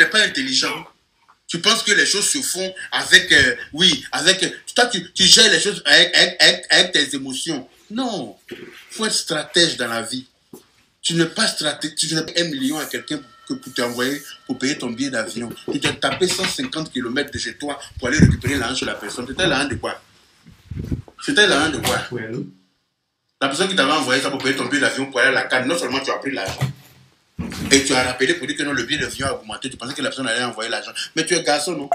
n'es pas intelligent. Tu penses que les choses se font avec, oui, avec, toi tu gères les choses avec tes émotions. Non, il faut être stratège dans la vie. Tu n'es pas stratège, tu n'as pas 1 million à quelqu'un pour t'envoyer, pour payer ton billet d'avion. Tu t'es tapé 150 km de chez toi pour aller récupérer l'argent chez la personne. C'était l'argent de quoi? C'était l'argent de quoi? La personne qui t'avait envoyé ça pour payer ton billet d'avion pour aller à la canne, non seulement tu as pris l'argent, et tu as rappelé pour dire que non, le billet d'avion a augmenté, tu pensais que la personne allait envoyer l'argent. Mais tu es garçon, non?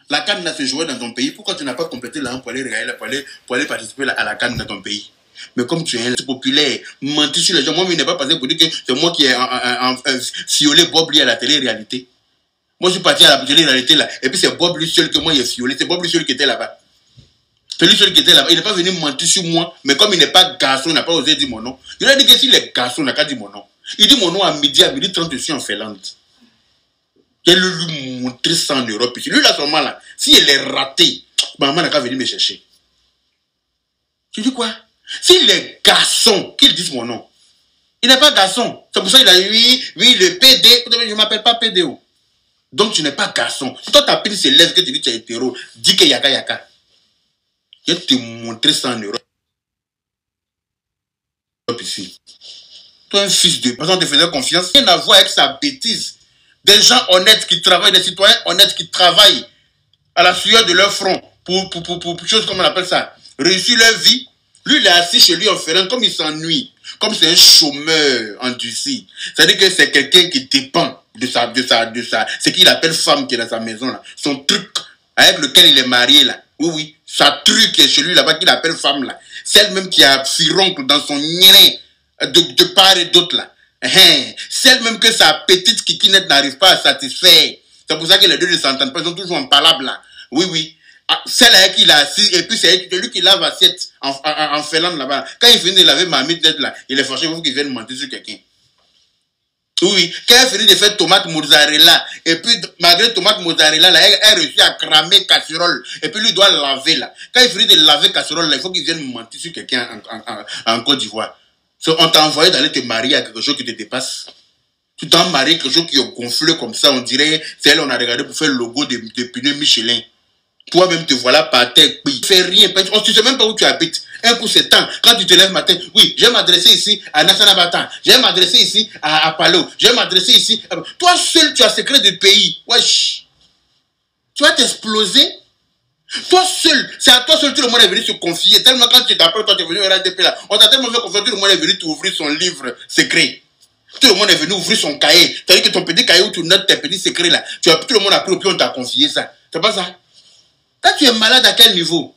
La canne n'a se joué dans ton pays. Pourquoi tu n'as pas complété l'argent pour aller participer à la canne dans ton pays? Mais comme tu es un populaire, mentir sur les gens, moi, il n'est pas passé pour dire que c'est moi qui ai fiolé Bob Lee à la télé-réalité. Moi, je suis parti à la télé-réalité là, et puis c'est Bob Lee seul que moi, il a fiolé. C'est Bob Lee seul qui était là-bas. Celui seul qui était là-bas, il n'est pas venu mentir sur moi, mais comme il n'est pas garçon, il n'a pas osé dire mon nom. Il a dit que s'il est garçon, il n'a qu'à dire mon nom. Il dit mon nom à midi 30, je suis en Finlande. Je vais lui montrer ça en Europe. Lui, là, seulement là, si elle est ratée, maman n'a qu'à venir me chercher. Tu dis quoi? S'il est garçon, qu'il dise mon nom. Il n'est pas garçon. C'est pour ça qu'il a dit, oui, le PD. Je ne m'appelle pas PDO. Donc, tu n'es pas garçon. Si toi, ta pile s'élève que tu dis que tu es hétéro, dis que yaka yaka. Je vais te montrer ça en Europe. Ici. Toi, un fils de... Parce qu'on te faisait confiance. Rien à voir avec sa bêtise. Des gens honnêtes qui travaillent, des citoyens honnêtes qui travaillent à la sueur de leur front pour choses comme on appelle ça, réussir leur vie. Lui, il est assis chez lui en Finlande, comme il s'ennuie, comme c'est un chômeur endurci. C'est-à-dire que c'est quelqu'un qui dépend de ce qu'il appelle femme qui est dans sa maison là. Son truc avec lequel il est marié là. Oui, sa truc qui est chez lui là-bas qu'il appelle femme là. Celle même qui a furoncle dans son nien de part et d'autre là. Celle même que sa petite kikinette n'arrive pas à satisfaire. C'est pour ça que les deux ne s'entendent pas, ils sont toujours en palabre là. Oui. Celle avec qui il a assis, et puis c'est lui qui lave assiette en Finlande là-bas. Quand il finit de laver mamie tête là, il est fâché pour qu'il vienne mentir sur quelqu'un. Oui, quand il finit de faire tomate mozzarella, et puis malgré tomate mozzarella là, elle réussit à cramer casserole, et puis lui doit laver là. Quand il finit de laver casserole là, il faut qu'il vienne mentir sur quelqu'un en Côte d'Ivoire. On t'a envoyé d'aller te marier à quelque chose qui te dépasse. Tu t'en maries quelque chose qui est gonflé comme ça, on dirait, c'est elle on a regardé pour faire le logo de pneus Michelin. Toi-même te voilà par terre, oui. Fais rien, on ne sait même pas où tu habites. Un coup c'est temps, quand tu te lèves matin, oui, je vais m'adresser ici à Nassana Batan, je vais m'adresser ici à Palo, je vais m'adresser ici. Toi seul, tu as secret de pays. Wesh. Tu vas t'exploser. Toi seul, c'est à toi seul, tout le monde est venu se confier. Tellement quand tu t'appelles, quand tu es venu au RDP là, on t'a tellement fait confiance, tout le monde est venu t'ouvrir son livre secret. Tout le monde est venu ouvrir son cahier. C'est-à-dire que ton petit cahier où tu notes tes petits secrets là, tout le monde a pris au pied, on t'a confié ça. C'est pas ça? Là, tu es malade à quel niveau?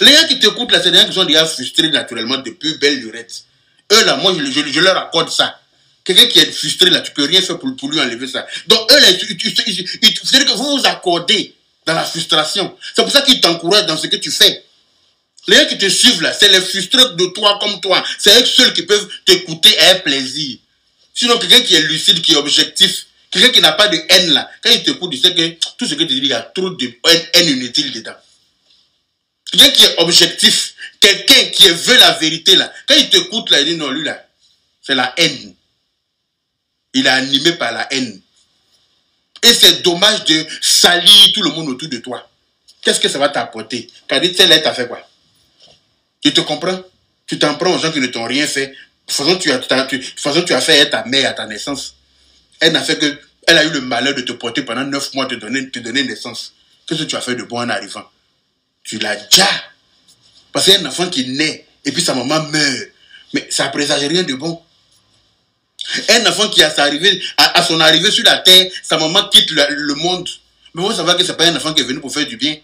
Les gens qui t'écoutent là, c'est des gens qui sont déjà frustrés naturellement depuis belle lurette. Eux là, moi je leur accorde ça. Quelqu'un qui est frustré là, tu peux rien faire pour lui enlever ça. Donc eux là, c'est-à-dire que vous vous accordez dans la frustration. C'est pour ça qu'ils t'encouragent dans ce que tu fais. Les gens qui te suivent là, c'est les frustrés de toi comme toi. C'est eux seuls qui peuvent t'écouter et avoir plaisir. Sinon, quelqu'un qui est lucide, qui est objectif, quelqu'un qui n'a pas de haine là, quand il t'écoute, il sait que tout ce que tu dis, il y a trop de haine inutile dedans. Quelqu'un qui est objectif, quelqu'un qui veut la vérité là, quand il t'écoute là, il dit non, lui là, c'est la haine. Il est animé par la haine. Et c'est dommage de salir tout le monde autour de toi. Qu'est-ce que ça va t'apporter? Quand il dit, celle-là, t'as fait quoi? Tu te comprends? Tu t'en prends aux gens qui ne t'ont rien fait. De toute façon, tu as fait ta mère à ta naissance. Elle a eu le malheur de te porter pendant 9 mois, te donner naissance. Qu'est-ce que tu as fait de bon en arrivant? Tu l'as déjà. Parce qu'il y a un enfant qui naît et puis sa maman meurt. Mais ça ne présage rien de bon. Un enfant qui à son arrivée sur la terre, sa maman quitte le monde. Mais il faut savoir que ce n'est pas un enfant qui est venu pour faire du bien.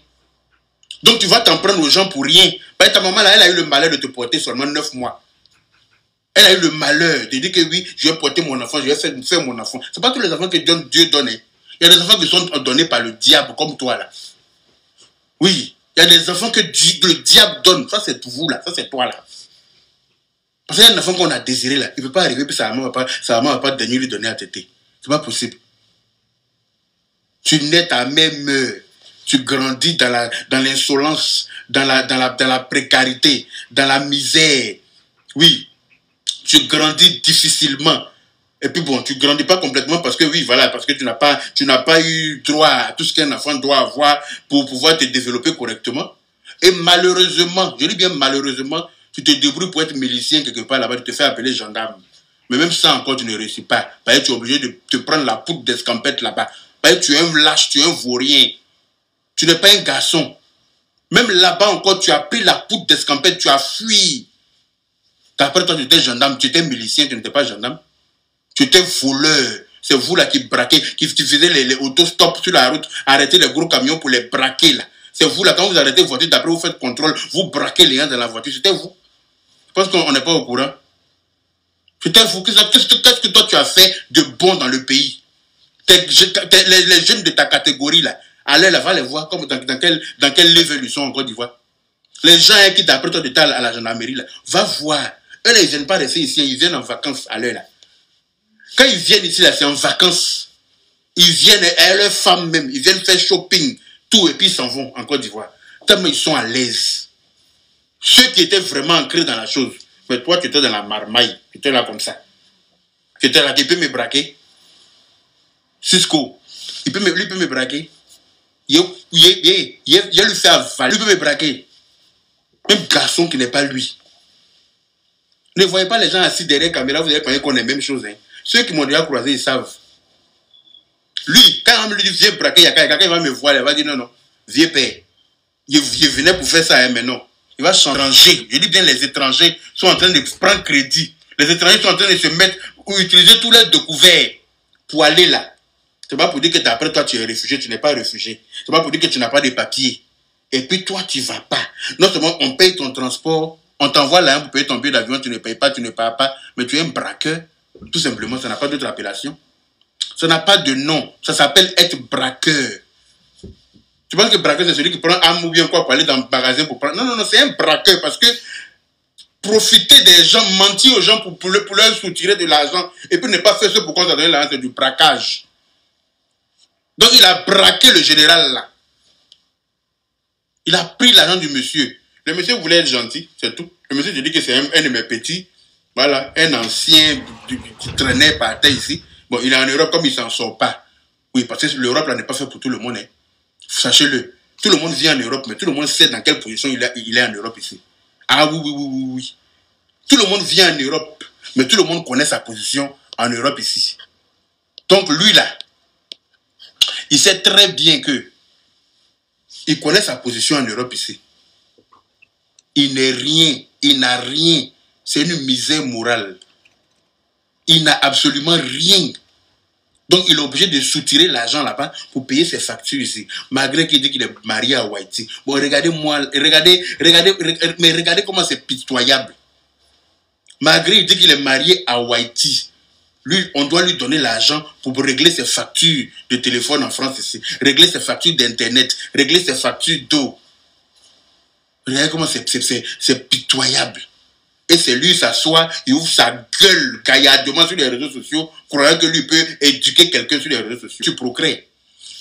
Donc tu vas t'en prendre aux gens pour rien. Parce que ta maman là, elle a eu le malheur de te porter seulement 9 mois. Elle a eu le malheur de dire que oui, je vais porter mon enfant, je vais faire mon enfant. Ce n'est pas tous les enfants que Dieu donne. Il y a des enfants qui sont donnés par le diable, comme toi là. Oui, il y a des enfants que le diable donne. Ça c'est vous là, ça c'est toi là. Parce qu'il y a un enfant qu'on a désiré là, il ne peut pas arriver, puis sa maman ne va pas daigner lui donner à téter. Ce n'est pas possible. Tu nais, ta mère meurt. Tu grandis dans l'insolence, dans la précarité, dans la misère. Oui. Tu grandis difficilement. Et puis bon, tu grandis pas complètement parce que oui, voilà, parce que tu n'as pas eu droit à tout ce qu'un enfant doit avoir pour pouvoir te développer correctement. Et malheureusement, je dis bien malheureusement, tu te débrouilles pour être milicien quelque part là-bas, tu te fais appeler gendarme. Mais même ça encore, tu ne réussis pas. Parce que tu es obligé de te prendre la poudre d'escampette là-bas. Parce que tu es un lâche, tu es un vaurien. Tu n'es pas un garçon. Même là-bas encore, tu as pris la poudre d'escampette, tu as fui. Après toi, tu étais gendarme, tu étais milicien, tu n'étais pas gendarme. Tu étais voleur. C'est vous là qui braquez, qui faisiez les autostops sur la route, arrêtez les gros camions pour les braquer là. C'est vous là, quand vous arrêtez la voiture, d'après vous faites contrôle, vous braquez les gens dans la voiture. C'était vous. Je pense qu'on n'est pas au courant. C'était vous. Qu'est-ce que toi tu as fait de bon dans le pays? Les jeunes de ta catégorie là, allez là, va les voir comme dans quel level ils sont en Côte d'Ivoire. Les gens qui d'après toi étaient à la gendarmerie là, va voir. Eux là, ils ne viennent pas rester ici, ils viennent en vacances à l'heure là. Quand ils viennent ici là, c'est en vacances. Ils viennent, et leurs femmes même, ils viennent faire shopping, tout, et puis ils s'en vont en Côte d'Ivoire. Tellement ils sont à l'aise. Ceux qui étaient vraiment ancrés dans la chose. Mais toi, tu étais dans la marmaille. Tu étais là comme ça. Tu étais là, tu peux me braquer. Cisco, lui peut me braquer. Il lui fait avaler. Lui peut me braquer. Même garçon qui n'est pas lui. Ne voyez pas les gens assis derrière la caméra, vous allez penser qu'on est la même chose. Hein. Ceux qui m'ont déjà croisé, ils savent. Lui, quand on me dit viens braquer, il y a quelqu'un qui va me voir, il va dire non, non, viens père. Je venais pour faire ça, hein, mais non. Il va changer. Je dis bien, les étrangers sont en train de prendre crédit. Les étrangers sont en train de se mettre ou utiliser tous les découverts pour aller là. C'est pas pour dire que d'après toi tu es réfugié, tu n'es pas réfugié. C'est pas pour dire que tu n'as pas de papiers. Et puis toi, tu ne vas pas. Non seulement on paye ton transport, on t'envoie là pour payer ton billet d'avion, tu ne payes pas, tu ne payes pas, mais tu es un braqueur. Tout simplement, ça n'a pas d'autre appellation. Ça n'a pas de nom. Ça s'appelle être braqueur. Tu penses que braqueur, c'est celui qui prend un ou bien quoi pour aller dans le magasin pour prendre. Non, non, non, c'est un braqueur parce que profiter des gens, mentir aux gens pour leur soutirer de l'argent et puis ne pas faire ce pour qu'on s'en donne l'argent, c'est du braquage. Donc il a braqué le général là. Il a pris l'argent du monsieur. Le monsieur voulait être gentil, c'est tout. Le monsieur dit que c'est un de mes petits. Voilà, un ancien qui traînait par terre ici. Bon, il est en Europe comme il ne s'en sort pas. Oui, parce que l'Europe là n'est pas fait pour tout le monde. Hein. Sachez-le. Tout le monde vit en Europe, mais tout le monde sait dans quelle position il est en Europe ici. Ah oui, oui, oui, oui, oui. Tout le monde vit en Europe, mais tout le monde connaît sa position en Europe ici. Donc lui là, il sait très bien que il connaît sa position en Europe ici. Il n'est rien, il n'a rien. C'est une misère morale. Il n'a absolument rien. Donc, il est obligé de soutirer l'argent là-bas pour payer ses factures ici. Malgré qu'il dit qu'il est marié à Haïti. Bon, regardez-moi, regardez comment c'est pitoyable. Malgré qu'il dit qu'il est marié à Haïti. Lui, on doit lui donner l'argent pour régler ses factures de téléphone en France ici. Régler ses factures d'internet. Régler ses factures d'eau. Regardez comment c'est pitoyable. Et c'est lui, il s'assoit, il ouvre sa gueule gaillardement sur les réseaux sociaux, croyant que lui peut éduquer quelqu'un sur les réseaux sociaux. Tu procrées.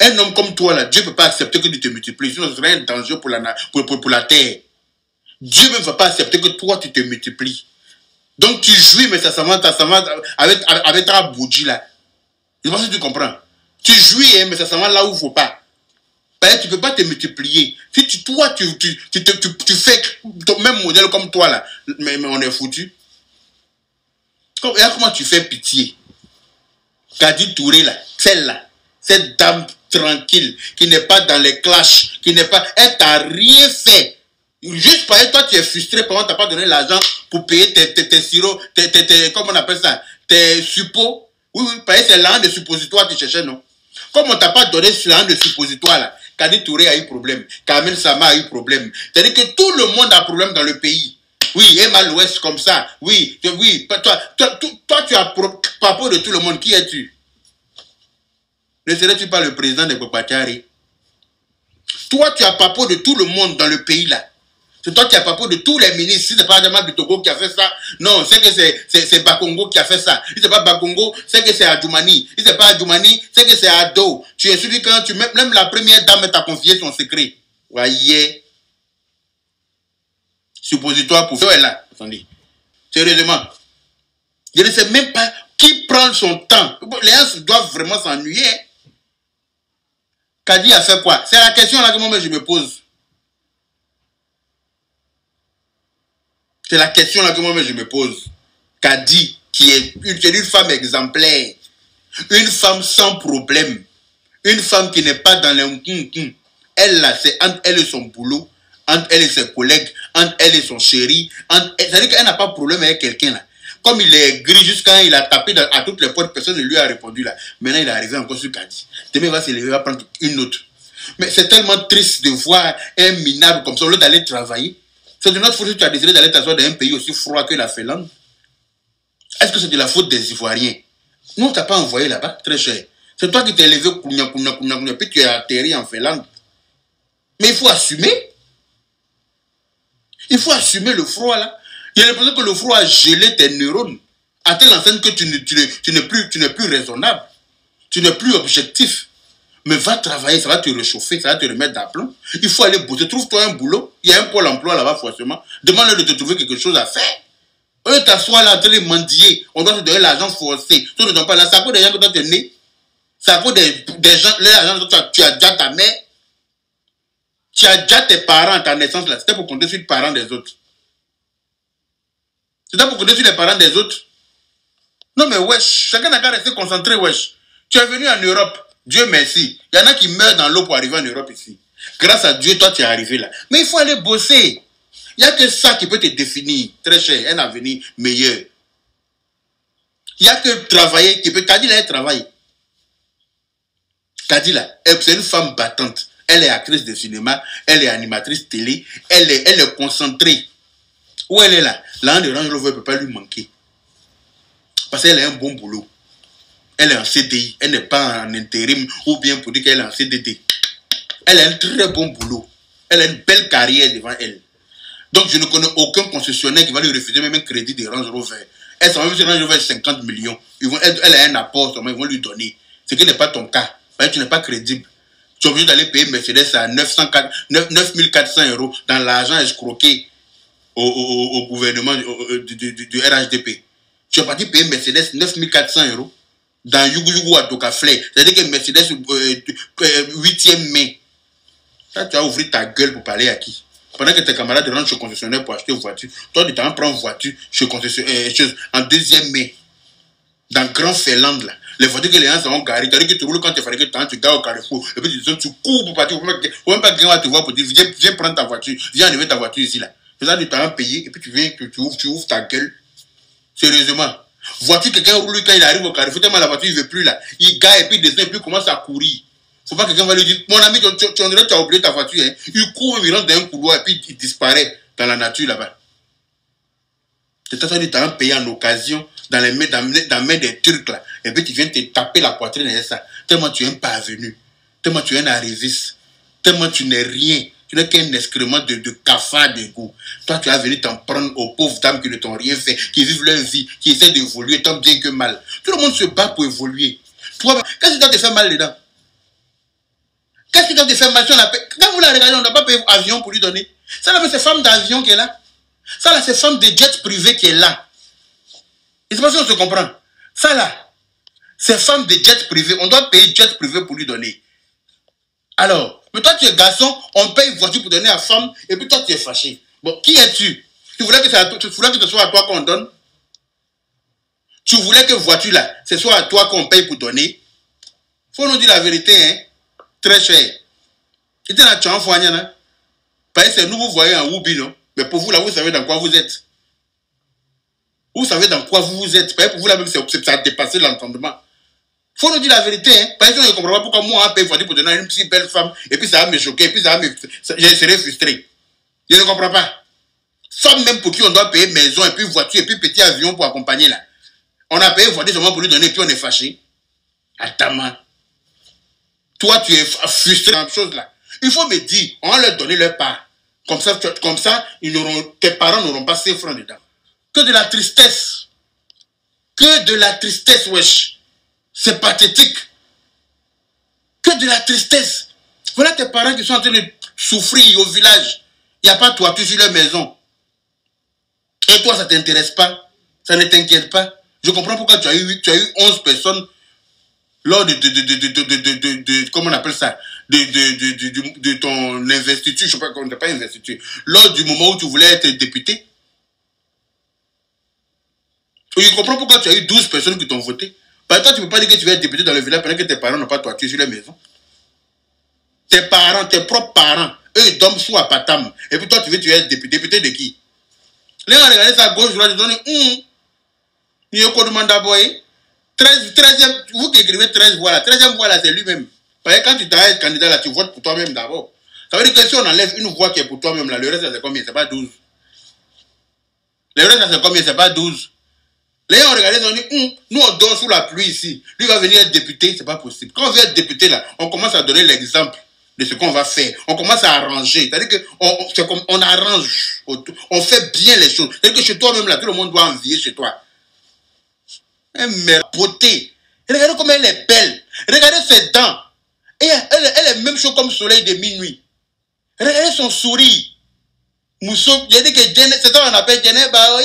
Un homme comme toi, là, Dieu ne peut pas accepter que tu te multiplies, sinon ce serait un danger pour la terre. Dieu ne va pas accepter que toi, tu te multiplies. Donc tu jouis, mais ça s'amende avec ta bougie là. Je pense que tu comprends. Tu jouis, hein, mais ça s'amende là où il ne faut pas. Tu ne peux pas te multiplier. Si toi, tu fais ton même modèle comme toi là, mais on est foutu. Regarde comment tu fais pitié. Kadi Touré là, celle-là, cette dame tranquille, qui n'est pas dans les clashs, elle t'a rien fait. Juste parce que toi tu es frustré, parce qu'on t'a pas donné l'argent pour payer tes sirops, comment on appelle ça, tes suppos. Oui, parce que c'est l'argent de suppositoire que tu cherchais, non? Comme on t'a pas donné l'argent de suppositoire là, Kadi Touré a eu problème, Kamel Sama a eu problème. C'est-à-dire que tout le monde a problème dans le pays. Oui, Emma l'Ouest comme ça. Oui, toi tu as propos de tout le monde. Qui es-tu? Ne serais-tu pas le président de Bokbatiari? Toi tu as propos de tout le monde dans le pays là. C'est toi qui as propos de tous les ministres. Si ce n'est pas Adama Bitogo qui a fait ça, non, c'est que c'est Bakongo qui a fait ça. Si ce n'est pas Bakongo, c'est que c'est Adjoumani. Si ce n'est pas Adjoumani, c'est que c'est Ado. Tu es celui quand même la première dame t'a confié son secret. Voyez. Suppositoire pour faire là. Attendez. Sérieusement. Je ne sais même pas Qui prend son temps? Les gens doivent vraiment s'ennuyer. Kadi a fait quoi? C'est la question là que moi je me pose. C'est la question là que moi je me pose. Kadi, qui est une femme exemplaire, une femme sans problème, une femme qui n'est pas dans les... Elle là, c'est entre elle et son boulot, entre elle et ses collègues, entre elle et son chéri. C'est-à-dire qu'elle n'a pas de problème avec quelqu'un là. Comme il est gris jusqu'à il a tapé à toutes les portes, personne ne lui a répondu là. Maintenant il est arrivé encore sur Kadi. Demain il va se lever, il va prendre une autre. Mais c'est tellement triste de voir un minable comme ça, au lieu d'aller travailler. C'est de notre faute que tu as décidé d'aller t'asseoir dans un pays aussi froid que la Finlande. Est-ce que c'est de la faute des Ivoiriens? Nous, on t'a pas envoyé là-bas, très cher. C'est toi qui t'es levé, puis tu es atterri en Finlande. Mais il faut assumer. Il faut assumer le froid là. Il y a l'impression que le froid a gelé tes neurones. À telle enseigne que tu n'es plus raisonnable. Tu n'es plus objectif. Mais va travailler, ça va te réchauffer, ça va te remettre d'aplomb. Il faut aller bosser. Trouve-toi un boulot. Il y a un pôle emploi là-bas, forcément. Demande-leur de te trouver quelque chose à faire. Eux t'assoient là en train de mendier. On doit te donner l'argent forcé. Si on ne donne pas là, c'est à cause des gens que toi t'es né. C'est à cause des gens, l'argent que tu as déjà ta mère. Tu as déjà tes parents à ta naissance là. C'était pour compter sur les parents des autres. C'était pour compter sur les parents des autres. Non mais wesh, chacun n'a qu'à rester concentré wesh. Tu es venu en Europe. Dieu merci. Il y en a qui meurent dans l'eau pour arriver en Europe ici. Grâce à Dieu, toi, tu es arrivé là. Mais il faut aller bosser. Il n'y a que ça qui peut te définir. Très cher, un avenir meilleur. Il n'y a que travailler qui peut... Kadi là, elle travaille. Kadi là, c'est une femme battante. Elle est actrice de cinéma. Elle est animatrice télé. Elle est concentrée. Où elle est là? L'un de Range Rover ne peut pas lui manquer. Parce qu'elle a un bon boulot. Elle est en CDI, elle n'est pas en intérim ou bien pour dire qu'elle est en CDD. Elle a un très bon boulot. Elle a une belle carrière devant elle. Donc je ne connais aucun concessionnaire qui va lui refuser même un crédit de Range Rover. Elle s'en va sur Range Rover 50 millions. Elle a un apport, ils vont lui donner. Ce qui n'est pas ton cas. Parce que tu n'es pas crédible. Tu es obligé d'aller payer Mercedes à 9400 € dans l'argent escroqué au gouvernement du RHDP. Tu es parti payer Mercedes 9400 € dans Yugu à Dokaflé. C'est-à-dire que Mercedes 8e mai. Ça, tu as ouvert ta gueule pour parler à qui? Pendant que tes camarades rentrent chez le concessionnaire pour acheter une voiture, toi, tu t'en prends une voiture chez le concessionnaire en 2e mai. Dans Grand Finlande, là. Les voitures que les gens ont garées, c'est-à-dire que tu roules quand tu fais que tu gares au carrefour, et puis tu cours pour partir. Il ne faut même pas quelqu'un va te voir pour dire viens prendre ta voiture, viens enlever ta voiture ici, là. C'est ça, tu t'en payé, et puis tu viens, tu ouvres ta gueule. Sérieusement. Voiture, quelqu'un roule quand il arrive au carrefour, tellement la voiture il ne veut plus là. Il gare et puis il descend et puis il commence à courir. Faut pas que quelqu'un va lui dire, mon ami, tu as oublié ta voiture. Hein. Il court, il rentre dans un couloir et puis il disparaît dans la nature là-bas. C'est ça, tu as payé en occasion dans les mains des Turcs là. Et puis tu viens te taper la poitrine et ça. Tellement tu es un parvenu. Tellement tu es un arriviste. Tellement tu n'es rien. Tu n'es qu'un excrément de cafard de goût. Toi, tu as venu t'en prendre aux pauvres dames qui ne t'ont rien fait, qui vivent leur vie, qui essaient d'évoluer tant bien que mal. Tout le monde se bat pour évoluer. Toi, qu'est-ce qui doit te faire mal dedans? Qu'est-ce qui doit te faire mal? Quand vous la regardez, on n'a pas payé avion pour lui donner. Ça là, c'est femme d'avion qui est là. Ça là, c'est femme de jet privé qui est là. Et c'est pas si on se comprend. Ça là, c'est femme de jet privé. On doit payer jet privé pour lui donner. Alors, mais toi tu es garçon, on paye une voiture pour donner à femme, et puis toi tu es fâché. Bon, qui es-tu? Tu voulais que ce soit à toi qu'on donne? Tu voulais que voiture là, ce soit à toi qu'on paye pour donner? Faut nous dire la vérité, hein? Très cher. Et tu n'as pas de hein? Parce que c'est nous vous voyez en Woubi, non? Mais pour vous là, vous savez dans quoi vous êtes. Vous savez dans quoi vous êtes. Parce que pour vous là même, ça a dépassé l'entendement. Faut nous dire la vérité, hein. Parce que je ne comprends pas pourquoi moi, on paye voiture pour donner à une si belle femme, et puis ça va me choquer, et puis je serai frustré. Je ne comprends pas. Femme même pour qui on doit payer maison, et puis voiture, et puis petit avion pour accompagner là. On a payé voiture seulement pour lui donner, et puis on est fâché. Attends, toi, tu es frustré dans la chose là. Il faut me dire, on va leur donner leur part. Comme ça tes parents n'auront pas 5 francs dedans. Que de la tristesse. Que de la tristesse, wesh. C'est pathétique. Que de la tristesse. Voilà tes parents qui sont en train de souffrir au village. Il n'y a pas de toiture sur leur maison. Et toi, ça ne t'intéresse pas. Ça ne t'inquiète pas. Je comprends pourquoi tu as eu 11 personnes lors comment on appelle ça, de ton investiture, je sais pas, pas investiture, lors du moment où tu voulais être député. Je comprends pourquoi tu as eu 12 personnes qui t'ont voté. Parce que toi, tu ne peux pas dire que tu vas être député dans le village pendant que tes parents n'ont pas toiture sur la maison. Tes parents, tes propres parents, eux, ils dorment sous Apatam. Et puis toi, tu veux être député de qui? Là, on regarde ça à gauche, je dis, il y a un demande d'abord. 13e, vous qui écrivez 13 voix là, 13e voix là, c'est lui-même. Parce que quand tu t'arrêtes candidat là, tu votes pour toi-même d'abord. Ça veut dire que si on enlève une voix qui est pour toi-même là, le reste, c'est combien? C'est pas 12. Le reste, c'est combien? C'est pas 12. Là, on regarde, on dit, nous, on dort sous la pluie ici. Lui va venir être député, c'est pas possible. Quand on veut être député là, on commence à donner l'exemple de ce qu'on va faire. On commence à arranger. C'est-à-dire qu'on arrange, on fait bien les choses. C'est-à-dire que chez toi-même là, tout le monde doit envier chez toi. Mais beauté. Regardez comme elle est belle. Regardez ses dents. Et elle est même chose comme le soleil de minuit. Regardez son sourire. Mousso, il a dit que c'est ça qu'on appelle Geneva,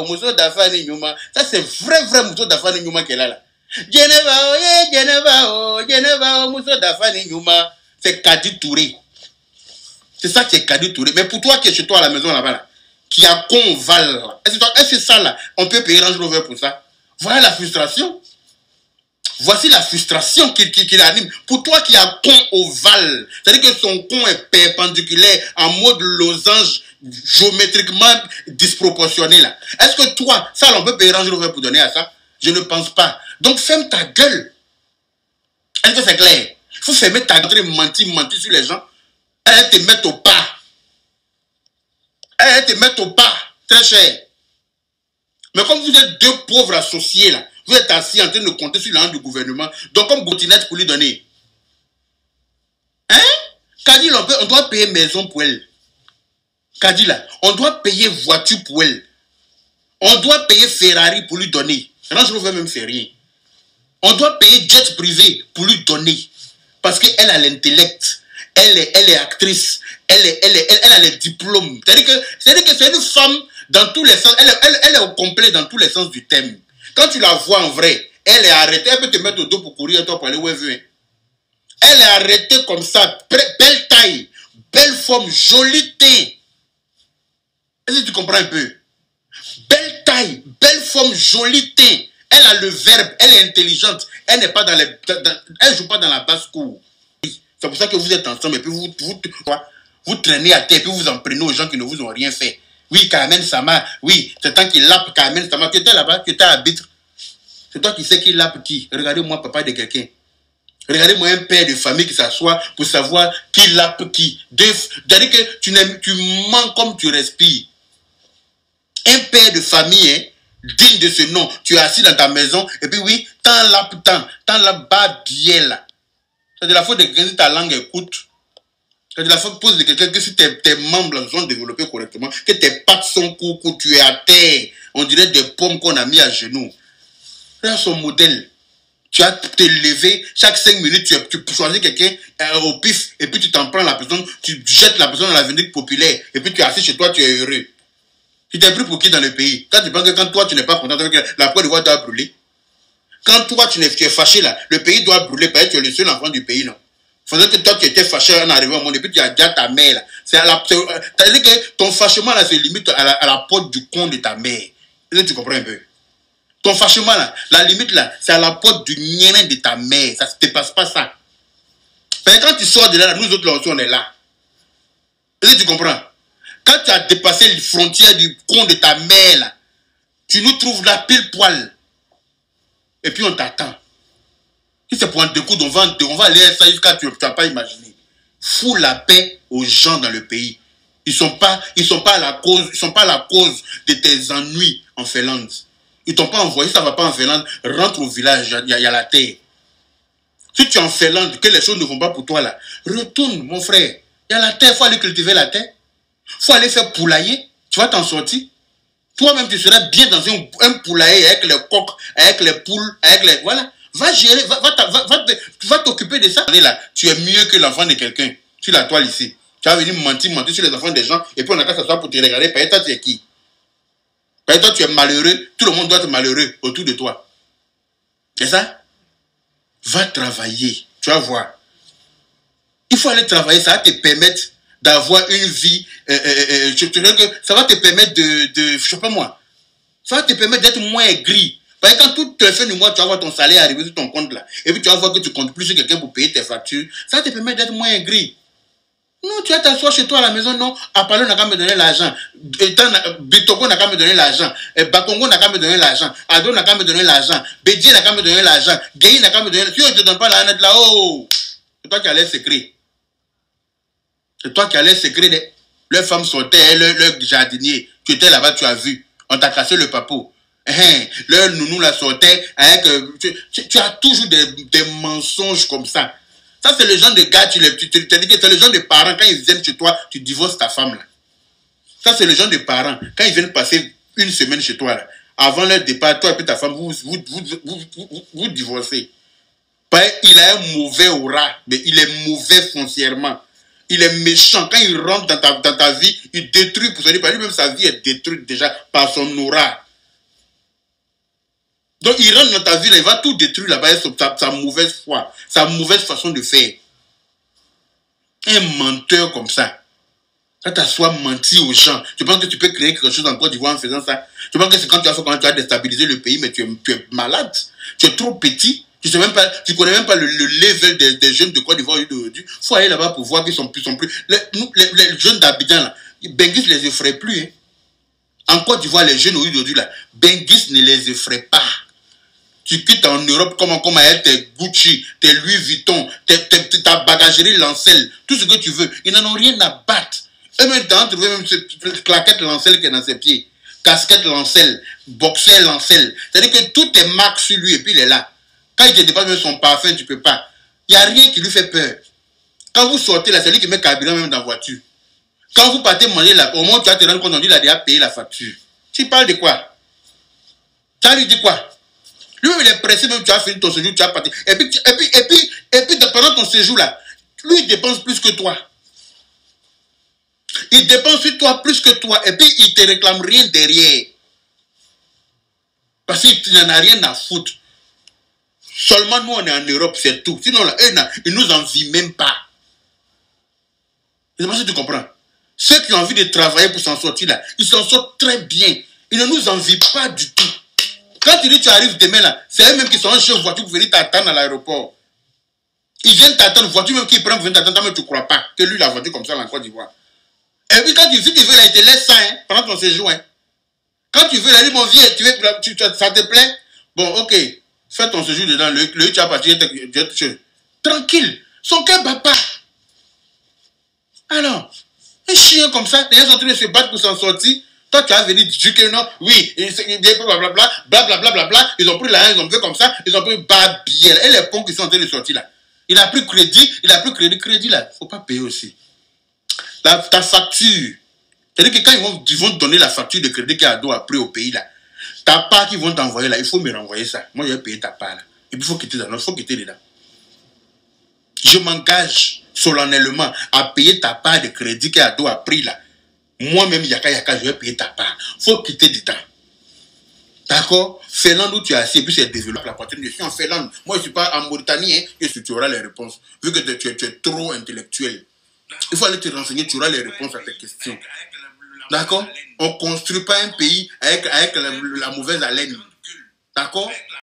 Mousso Dafani Nyouma. Ça c'est vrai Mousso Dafani Nyouma qu'elle a là. Geneva, Mousso Dafani Nyouma. C'est Kadi Touré. C'est ça qui est Kadi Touré. Mais pour toi qui es chez toi à la maison là-bas là, qui a Conval, est-ce que ça là, on peut payer Range Rover pour ça? Voilà la frustration. Voici la frustration qui l'anime. Pour toi qui a con ovale, c'est-à-dire que son con est perpendiculaire en mode losange géométriquement disproportionné là. Est-ce que toi, ça on peut payer Range Rover pour donner à ça? Je ne pense pas. Donc ferme ta gueule. Est-ce que c'est clair? Il faut fermer ta gueule, mentir sur les gens. Elle te met au pas. Elle te met au pas, très cher. Mais comme vous êtes deux pauvres associés là, vous êtes assis en train de compter sur l'argent du gouvernement, donc comme Goutinette pour lui donner. Hein? Kadi, on doit payer maison pour elle. Kadi là, on doit payer voiture pour elle. On doit payer Ferrari pour lui donner. Range Rover même fait rien. On doit payer jet privé pour lui donner. Parce qu'elle a l'intellect. Elle est actrice. Elle a les diplômes. C'est-à-dire que c'est une femme dans tous les sens. Elle est au complet dans tous les sens du thème. Quand tu la vois en vrai, elle est arrêtée. Elle peut te mettre au dos pour courir, toi, pour aller où elle veut. Elle est arrêtée comme ça. Belle taille, belle forme, jolie teint. Est-ce que tu comprends un peu? Belle taille, belle forme, jolie teint. Elle a le verbe, elle est intelligente. Elle n'est pas dans les... elle joue pas dans la basse-cour. C'est pour ça que vous êtes ensemble et puis vous traînez à terre et puis vous en prenez aux gens qui ne vous ont rien fait. Oui, Carmen Sama, oui, c'est tant qu'il lappe Carmen Sama. Tu étais là-bas, tu étais arbitre. C'est toi qui sais qui lappe qui. Regardez-moi, papa de quelqu'un. Regardez-moi un père de famille qui s'assoit pour savoir qui lappe qui. C'est-à-dire que tu mens comme tu respires. Un père de famille, hein, digne de ce nom, tu es assis dans ta maison et puis oui, tant lappe bas bien là. C'est de la faute de quelqu'un si ta langue écoute. C'est de la faute de quelqu'un que si tes membres sont développés correctement, que tes pattes sont courtes, tu es à terre. On dirait des pommes qu'on a mis à genoux. Là, son modèle. Tu as te lever, chaque 5 minutes, tu choisis quelqu'un au pif, et puis tu t'en prends la personne, tu jettes la personne dans l'avenue populaire, et puis tu es assis chez toi, tu es heureux. Tu t'es pris pour qui dans le pays? Quand tu penses que quand toi, tu n'es pas content, la Côte d'Ivoire doit brûler. Quand toi, tu es fâché là, le pays doit brûler parce que tu es le seul enfant du pays, non? Faisant que toi, tu étais fâché en arrivant au monde, et puis tu as déjà ta mère là. C'est-à-dire que ton fâchement là se limite à la porte du con de ta mère. Est-ce que tu comprends un peu? Ton fâchement là, la limite là, c'est à la porte du nien de ta mère. Ça ne se dépasse pas ça. Parce que quand tu sors de là, nous autres là aussi, on est là. Est-ce que tu comprends? Quand tu as dépassé les frontières du con de ta mère là, tu nous trouves là pile poil. Et puis on t'attend. Si c'est pour un découdre, on va aller à ça jusqu'à tu n'as pas imaginé. Fous la paix aux gens dans le pays. Ils sont pas la cause de tes ennuis en Finlande. Ils t'ont pas envoyé, ça va pas en Finlande. Rentre au village, il y a la terre. Si tu es en Finlande, que les choses ne vont pas pour toi là, retourne mon frère. Il y a la terre, il faut aller cultiver la terre. Il faut aller faire poulailler. Tu vas t'en sortir. Toi-même, tu serais bien dans un poulailler avec les coqs, avec les poules, avec les... Voilà. Va gérer, va t'occuper de ça. Là, tu es mieux que l'enfant de quelqu'un. Sur la toile ici. Tu vas venir mentir sur les enfants des gens. Et puis on a qu'à s'asseoir pour te regarder. Par exemple, tu es qui? Parce que toi, tu es malheureux, tout le monde doit être malheureux autour de toi. C'est ça? Va travailler, tu vas voir. Il faut aller travailler, ça va te permettre d'avoir une vie, ça va te permettre je sais pas moi, ça va te permettre d'être moins aigri. Parce que quand tout le fin du mois, tu vas voir ton salaire arriver sur ton compte là, et puis tu vas voir que tu comptes plus sur quelqu'un pour payer tes factures, ça va te permettre d'être moins aigri. Non, tu vas t'asseoir chez toi à la maison, non, Apalo n'a qu'à me donner l'argent, Bitoko n'a qu'à me donner l'argent, Bakongo n'a qu'à me donner l'argent, Ado n'a qu'à me donner l'argent, Bédié n'a qu'à me donner l'argent, Guéhi n'a qu'à me donner l'argent. Si on ne te donne pas l'argent là, oh, c'est toi qui as les secrets. C'est toi qui as les secrets. Leurs femmes sortaient, leur jardinier, tu étais là-bas, tu as vu, on t'a cassé le papeau. Leur nounou la sortait avec, tu as toujours des mensonges comme ça. Ça, c'est le genre de gars, tu dis que c'est le genre de parents, quand ils viennent chez toi, tu divorces ta femme là. Ça, c'est le genre de parents, quand ils viennent passer une semaine chez toi là, avant leur départ, toi et puis ta femme, vous divorcez. Il a un mauvais aura, mais il est mauvais foncièrement. Il est méchant. Quand il rentre dans ta vie, il détruit pour se dire, lui-même sa vie est détruite déjà par son aura. Donc il rentre dans ta vie, là, il va tout détruire là-bas, sa mauvaise foi, sa mauvaise façon de faire. Un menteur comme ça, quand tu as menti aux gens, tu penses que tu peux créer quelque chose en Côte d'Ivoire en faisant ça? Tu penses que c'est quand tu as déstabilisé le pays, mais tu es malade, tu es trop petit. Tu connais même pas le level des jeunes de Côte d'Ivoire aujourd'hui. Il faut aller là-bas pour voir qu'ils sont plus. Les jeunes d'Abidjan, là, Benguis ne les effraie plus. Hein. En Côte d'Ivoire, les jeunes aujourd'hui, là, Benguis ne les effraie pas. Tu quittes en Europe comme avec tes Gucci, tes Louis Vuitton, ta bagagerie Lancel, tout ce que tu veux. Ils n'en ont rien à battre. Eux-mêmes, tu as trouvé même cette claquette Lancel qui est dans ses pieds. Casquette Lancel, boxer Lancel. C'est-à-dire que tout est marqué sur lui et puis il est là. Quand il te dépasse même son parfum, tu ne peux pas. Il n'y a rien qui lui fait peur. Quand vous sortez là, c'est lui qui met carburant même dans la voiture. Quand vous partez manger là, au moment où tu vas te rendre compte, on dit qu'il a déjà payé la facture. Tu parles de quoi? Tu lui dis quoi? Lui-même, il est pressé, même tu as fini ton séjour, tu as parti. Et puis, pendant ton séjour là, lui, il dépense plus que toi. Il dépense sur toi plus que toi. Et puis, il ne te réclame rien derrière. Parce qu'il n'en a rien à foutre. Seulement nous, on est en Europe, c'est tout. Sinon, là, ils ne nous envient même pas. Je ne sais pas si tu comprends. Ceux qui ont envie de travailler pour s'en sortir là, ils s'en sortent très bien. Ils ne nous envient pas du tout. Quand tu dis tu arrives demain là, c'est eux-mêmes qui sont en chef voiture pour venir t'attendre à l'aéroport. Ils viennent t'attendre, voiture même qu'ils prennent pour venir t'attendre, mais tu ne crois pas que lui, la voiture comme ça, là, en Côte d'Ivoire. Et puis quand si tu veux là, il te laisse ça hein, pendant ton séjour. Hein. Quand tu veux là, lui, mon vieux, ça te plaît? Bon, ok. Fais ton séjour dedans, le tu vas partir, tranquille, son cœur bat pas. Alors, un chien comme ça, les gens sont en train de se battre pour s'en sortir. Toi, tu as venu dire que non, oui, blablabla, ils ont pris la haine, ils ont fait comme ça, ils ont pris babière. Et les ponts qui sont en train de sortir là. Il a pris crédit, crédit là, il ne faut pas payer aussi. Ta facture, c'est-à-dire que quand ils vont te donner la facture de crédit qu'Ado a pris au pays là, ta part qu'ils vont t'envoyer là, il faut me renvoyer ça. Moi, je vais payer ta part là. Et puis, il faut quitter dedans. Je m'engage solennellement à payer ta part de crédit qu'Ado a pris là. Moi-même, Yaka, je vais payer ta part. Il faut quitter dedans. D'accord? Finlande où tu es assis, et puis c'est développé la poitrine. Je suis en Finlande. Moi, je ne suis pas en Mauritanie, hein, et tu auras les réponses. Vu que tu es trop intellectuel. Il faut aller te renseigner, tu auras les réponses à tes questions. D'accord? On ne construit pas un pays avec la mauvaise haleine. D'accord?